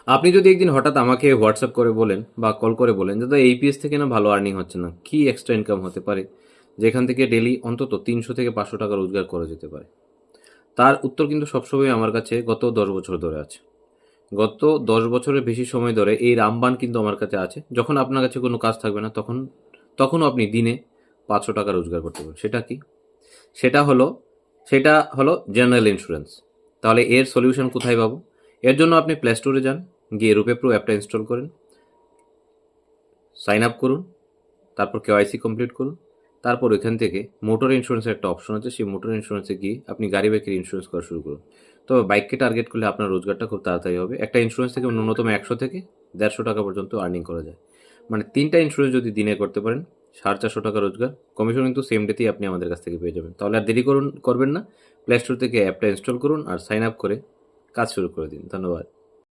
আপনি যদি একদিন হঠাৎ আমাকে হোয়াটসঅ্যাপ করে বলেন বা কল করে বলেন দাদা এইপিএস থেকে না ভালো আর্নিং হচ্ছে না, কি এক্সট্রা ইনকাম হতে পারে যেখান থেকে ডেলি অন্তত 300 থেকে 500 টাকা রোজগার করা যেতে পারে, তার উত্তর কিন্তু সবসময় আমার কাছে গত 10 বছর ধরে আছে। গত 10 বছরের বেশি সময় ধরে এই রামবান কিন্তু আমার কাছে আছে। যখন আপনার কাছে কোনো কাজ থাকবে না তখনও আপনি দিনে 500 টাকা রোজগার করতে পারবেন। সেটা কি? সেটা হলো সেটা হলো জেনারেল ইন্স্যুরেন্স। তাহলে এর সলিউশন কোথায় পাবো? এর জন্য আপনি প্লে স্টোরে যান, গিয়ে রুপে প্রো অ্যাপটা ইনস্টল করেন, সাইন আপ করুন, তারপর কেওয়াইসি কমপ্লিট করুন। তারপর ওইখান থেকে মোটর ইন্স্যুরেন্সের একটা অপশন আছে, সেই মোটর ইন্স্যুরেন্সে গিয়ে আপনি গাড়ি বাইকের ইন্স্যুরেন্স করা শুরু করুন। তবে বাইককে টার্গেট করলে আপনার রোজগারটা খুব তাড়াতাড়ি হবে। একটা ইন্স্যুরেন্স থেকে ন্যূনতম 100 থেকে 150 টাকা পর্যন্ত আর্নিং করা যায়। মানে 3টা ইন্স্যুরেন্স যদি দিনে করতে পারেন, 450 টাকা রোজগার, কমিশন কিন্তু সেম ডেতেই আপনি আমাদের কাছ থেকে পেয়ে যাবেন। তাহলে আর দেরি করবেন না, প্লে স্টোর থেকে অ্যাপটা ইনস্টল করুন আর সাইন আপ করে কাজ শুরু করে দিন। ধন্যবাদ।